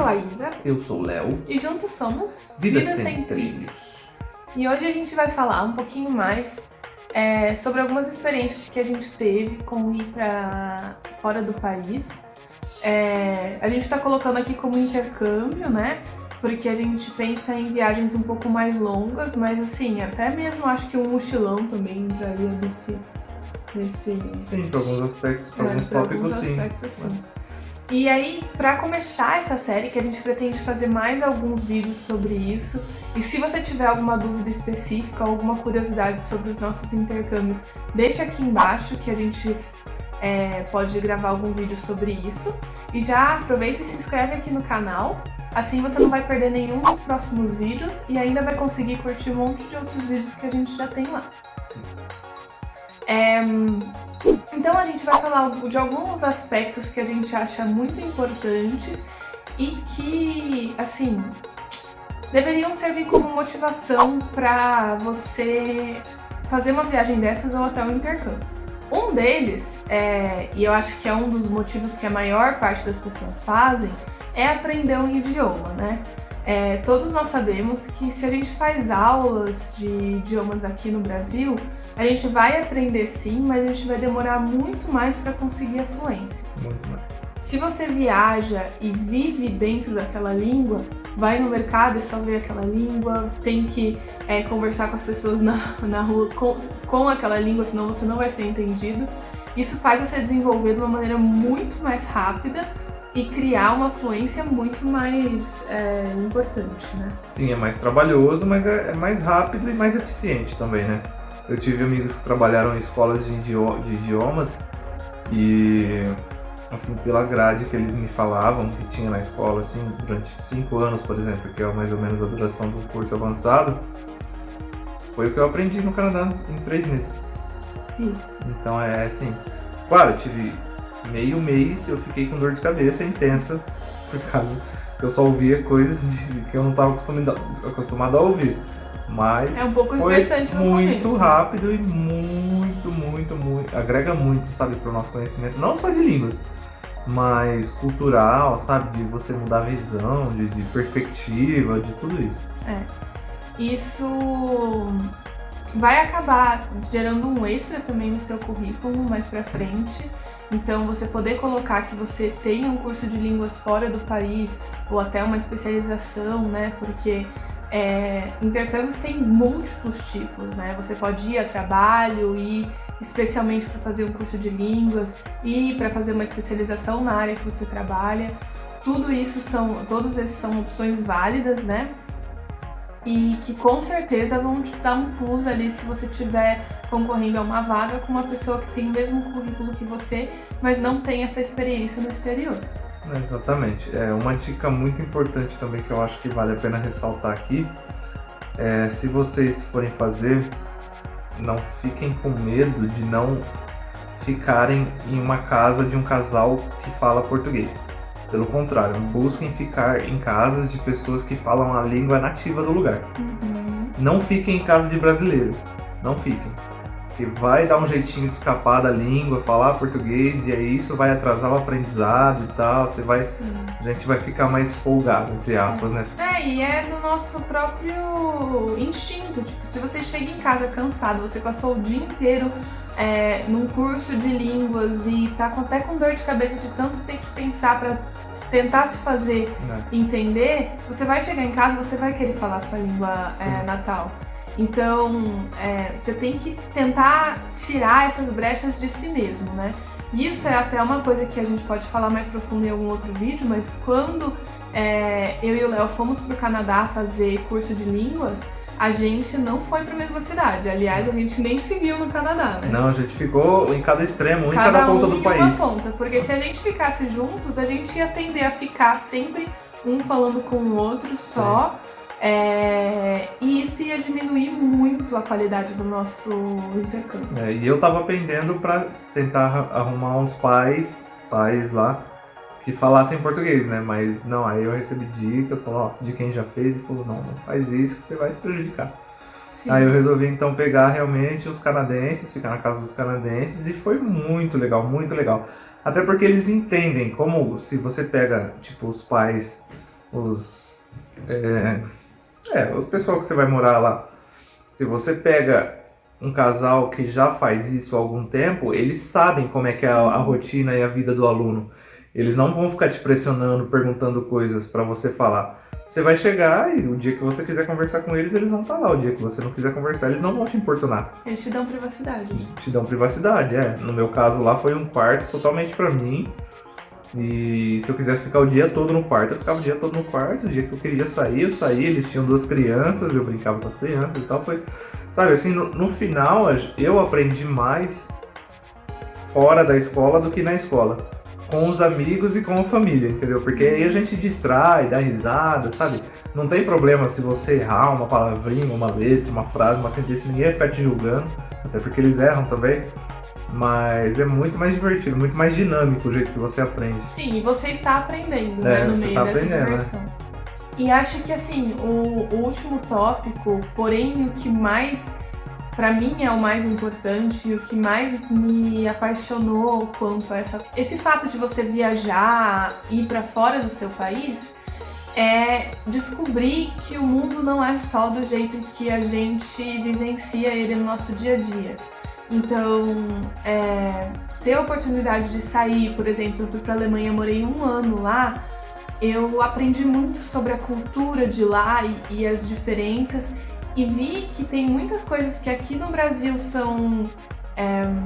sou a Isa. Eu sou o Léo. E juntos somos Vida Sem Trilhos. E hoje a gente vai falar um pouquinho mais sobre algumas experiências que a gente teve com ir para fora do país. A gente está colocando aqui como intercâmbio, né? Porque a gente pensa em viagens um pouco mais longas, mas assim, até mesmo acho que um mochilão também entraria nesse... Sim, para alguns aspectos, para alguns tópicos, sim. E aí, para começar essa série, que a gente pretende fazer mais alguns vídeos sobre isso, e se você tiver alguma dúvida específica, alguma curiosidade sobre os nossos intercâmbios, deixa aqui embaixo que a gente pode gravar algum vídeo sobre isso. E já aproveita e se inscreve aqui no canal, assim você não vai perder nenhum dos próximos vídeos e ainda vai conseguir curtir um monte de outros vídeos que a gente já tem lá. Sim. Então a gente vai falar de alguns aspectos que a gente acha muito importantes e que, assim, deveriam servir como motivação para você fazer uma viagem dessas ou até um intercâmbio. Um deles, e eu acho que é um dos motivos que a maior parte das pessoas fazem, é aprender um idioma, né? Todos nós sabemos que se a gente faz aulas de idiomas aqui no Brasil, a gente vai aprender sim, mas a gente vai demorar muito mais para conseguir a fluência. Muito mais. Se você viaja e vive dentro daquela língua, vai no mercado e só vê aquela língua, tem que conversar com as pessoas na rua com aquela língua, senão você não vai ser entendido. Isso faz você desenvolver de uma maneira muito mais rápida e criar uma fluência muito mais importante, né? Sim, é mais trabalhoso, mas é mais rápido e mais eficiente também, né? Eu tive amigos que trabalharam em escolas de idiomas e, assim, pela grade que eles me falavam que tinha na escola, assim, durante 5 anos, por exemplo, que é mais ou menos a duração do curso avançado, foi o que eu aprendi no Canadá em 3 meses. Isso. Então assim, claro, eu tive meio mês, eu fiquei com dor de cabeça intensa, por causa que eu só ouvia coisas que eu não estava acostumado a ouvir. Mas é um pouco foi estressante no muito começo. rápido e muito, agrega muito, sabe, para o nosso conhecimento, não só de línguas, mas cultural, sabe, de você mudar a visão, de perspectiva, de tudo isso. Isso vai acabar gerando um extra também no seu currículo mais pra frente. Então, você poder colocar que você tem um curso de línguas fora do país ou até uma especialização, né? Porque intercâmbios tem múltiplos tipos, né? Você pode ir a trabalho, ir especialmente para fazer um curso de línguas, ir para fazer uma especialização na área que você trabalha. Todos esses são opções válidas, né? E que com certeza vão te dar um plus ali se você estiver concorrendo a uma vaga com uma pessoa que tem o mesmo currículo que você, mas não tem essa experiência no exterior. Exatamente. Uma dica muito importante também que eu acho que vale a pena ressaltar aqui se vocês forem fazer, não fiquem com medo de não ficarem em uma casa de um casal que fala português. Pelo contrário, busquem ficar em casas de pessoas que falam a língua nativa do lugar. Não fiquem em casa de brasileiros, não fiquem. Porque vai dar um jeitinho de escapar da língua, falar português, e aí isso vai atrasar o aprendizado e tal, a gente vai ficar mais folgado, entre aspas, né? E é no nosso próprio instinto, tipo, se você chega em casa cansado, você passou o dia inteiro num curso de línguas e tá até com dor de cabeça de tanto ter que pensar pra tentar se fazer entender, você vai chegar em casa, você vai querer falar sua língua natal. Então, você tem que tentar tirar essas brechas de si mesmo, né? Isso é até uma coisa que a gente pode falar mais profundo em algum outro vídeo, mas quando eu e o Léo fomos pro Canadá fazer curso de línguas, a gente não foi pra mesma cidade. Aliás, a gente nem se viu no Canadá, né? Não, a gente ficou em cada extremo, em cada ponta do país. Porque se a gente ficasse juntos, a gente ia tender a ficar sempre um falando com o outro só. E isso ia diminuir muito a qualidade do nosso intercâmbio. E eu tava pendendo pra tentar arrumar uns pais lá que falassem português, né? Mas não, aí eu recebi dicas, de quem já fez, e falou, não faz isso que você vai se prejudicar. Sim. Aí eu resolvi então pegar realmente os canadenses, ficar na casa dos canadenses, e foi muito legal, muito legal. Até porque eles entendem como, se você pega, tipo, os pais os os pessoal que você vai morar lá. Se você pega um casal que já faz isso há algum tempo, eles sabem como é que é a rotina e a vida do aluno. Eles não vão ficar te pressionando, perguntando coisas para você falar. Você vai chegar e o dia que você quiser conversar com eles, eles vão estar lá. O dia que você não quiser conversar, eles não vão te importunar. Eles te dão privacidade. Te dão privacidade, No meu caso lá foi um quarto totalmente para mim. E se eu quisesse ficar o dia todo no quarto, eu ficava o dia todo no quarto. O dia que eu queria sair, eu saía. Eles tinham 2 crianças, eu brincava com as crianças e tal. Foi, sabe, assim, no final eu aprendi mais fora da escola do que na escola. Com os amigos e com a família, entendeu? Porque aí a gente distrai, dá risada, sabe? Não tem problema se você errar uma palavrinha, uma letra, uma frase, uma sentença, ninguém vai ficar te julgando, até porque eles erram também. Mas é muito mais divertido, muito mais dinâmico o jeito que você aprende. Sim, e você está aprendendo, né, no meio dessa conversão. Né? E acho que, assim, o último tópico, porém o que mais, pra mim, é o mais importante, o que mais me apaixonou quanto a esse fato de você viajar, ir pra fora do seu país, é descobrir que o mundo não é só do jeito que a gente vivencia ele no nosso dia a dia. Então, ter a oportunidade de sair, por exemplo, eu fui para a Alemanha, morei 1 ano lá, eu aprendi muito sobre a cultura de lá e as diferenças e vi que tem muitas coisas que aqui no Brasil são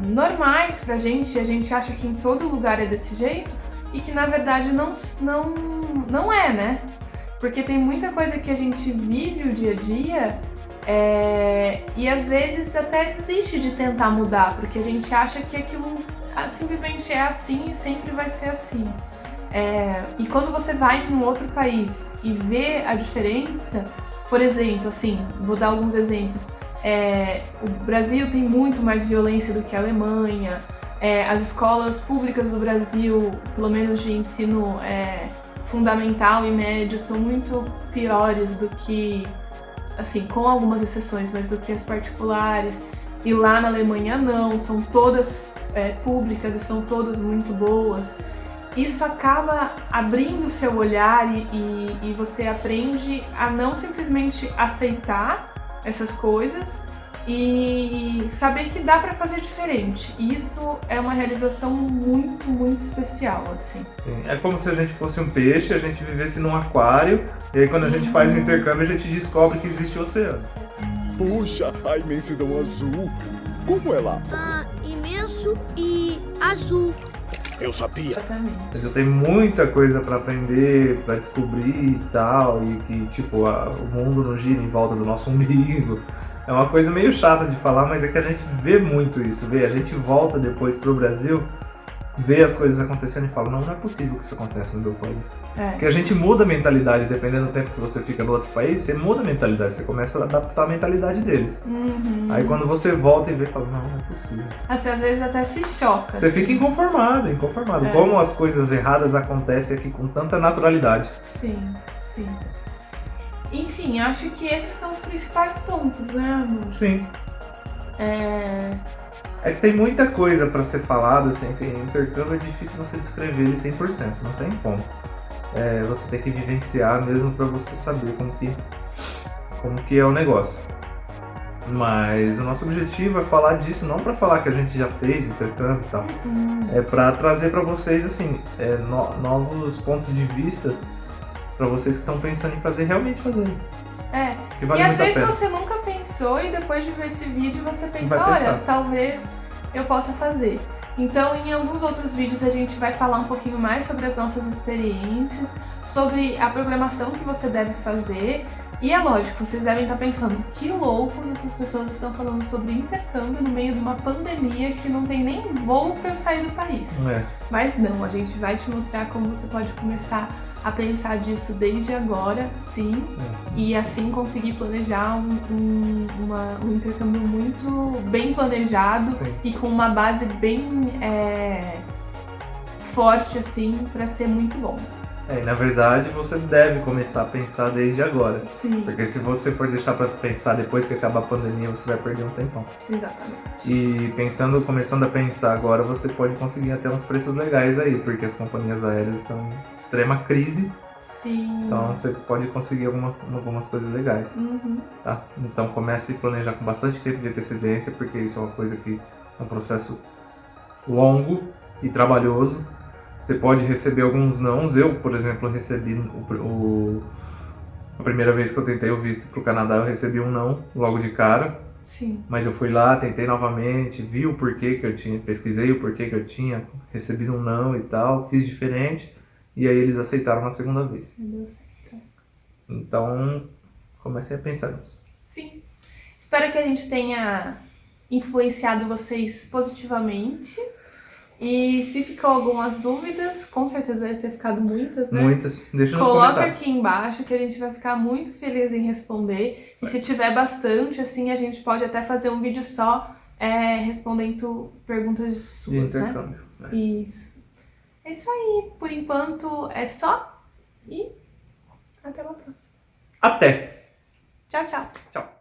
normais pra gente, a gente acha que em todo lugar é desse jeito e que na verdade não é, né? Porque tem muita coisa que a gente vive o dia a dia e às vezes até desiste de tentar mudar, porque a gente acha que aquilo simplesmente é assim e sempre vai ser assim. E quando você vai em um outro país e vê a diferença, por exemplo, assim, vou dar alguns exemplos. O Brasil tem muito mais violência do que a Alemanha, as escolas públicas do Brasil, pelo menos de ensino fundamental e médio, são muito piores do que, assim, com algumas exceções, mas do que as particulares. E lá na Alemanha não, são todas públicas e são todas muito boas. Isso acaba abrindo o seu olhar e você aprende a não simplesmente aceitar essas coisas e saber que dá pra fazer diferente. Isso é uma realização muito, muito especial, assim. Sim, é como se a gente fosse um peixe, a gente vivesse num aquário, e aí quando a gente faz o intercâmbio, a gente descobre que existe o oceano. Puxa, a imensidão azul! Como é lá? Imenso e azul. Eu sabia. Exatamente. Eu tenho muita coisa pra aprender, pra descobrir e tal, e que, tipo, o mundo não gira em volta do nosso umbigo. É uma coisa meio chata de falar, mas é que a gente vê muito isso, a gente volta depois pro Brasil, vê as coisas acontecendo e fala, não é possível que isso aconteça no meu país. Porque a gente muda a mentalidade, dependendo do tempo que você fica no outro país, você muda a mentalidade, você começa a adaptar a mentalidade deles. Uhum. Aí quando você volta e vê, fala, não é possível. Assim, às vezes até se choca. Você assim. fica inconformado. Como as coisas erradas acontecem aqui com tanta naturalidade. Sim, sim. Enfim, acho que esses são os principais pontos, né, amor? Sim. É que tem muita coisa pra ser falado, assim, que intercâmbio é difícil você descrever ele 100%, não tem como. Você tem que vivenciar mesmo pra você saber como que é o negócio. Mas o nosso objetivo é falar disso, não pra falar que a gente já fez intercâmbio e tal. É pra trazer pra vocês, assim, novos pontos de vista pra vocês que estão pensando em fazer, realmente fazer. Que vale e às muito a vezes pena. você nunca pensou e depois de ver esse vídeo você pensa, Vai pensar. olha, talvez eu possa fazer. Então, em alguns outros vídeos a gente vai falar um pouquinho mais sobre as nossas experiências, sobre a programação que você deve fazer. E é lógico, vocês devem estar pensando, que loucos essas pessoas estão falando sobre intercâmbio no meio de uma pandemia que não tem nem voo para eu sair do país. Mas não, a gente vai te mostrar como você pode começar a pensar disso desde agora, sim, e assim conseguir planejar um intercâmbio muito bem planejado, sim, e com uma base bem forte, assim, para ser muito bom. Na verdade, você deve começar a pensar desde agora. Sim. Porque se você for deixar pra pensar depois que acabar a pandemia, você vai perder um tempão. Exatamente. E começando a pensar agora, você pode conseguir até uns preços legais aí, porque as companhias aéreas estão em extrema crise Sim. Então você pode conseguir algumas coisas legais. Uhum. Tá? Então comece a planejar com bastante tempo de antecedência, porque isso é uma coisa que é um processo longo e trabalhoso. Você pode receber alguns nãos. Eu, por exemplo, recebi a primeira vez que eu tentei o visto para o Canadá, eu recebi um não logo de cara. Sim. Mas eu fui lá, tentei novamente, vi o porquê que eu tinha, pesquisei o porquê que eu tinha recebido um não e tal, fiz diferente, e aí eles aceitaram na segunda vez. Deu certo. Então, comecei a pensar nisso. Sim. Espero que a gente tenha influenciado vocês positivamente. E se ficou algumas dúvidas, com certeza deve ter ficado muitas, né? Muitas, deixa nos Coloca comentários. aqui embaixo que a gente vai ficar muito feliz em responder. E se tiver bastante, assim, a gente pode até fazer um vídeo só respondendo perguntas De suas, né? intercâmbio. Né? Isso. É isso aí. Por enquanto é só. E até uma próxima. Até! Tchau, tchau. Tchau!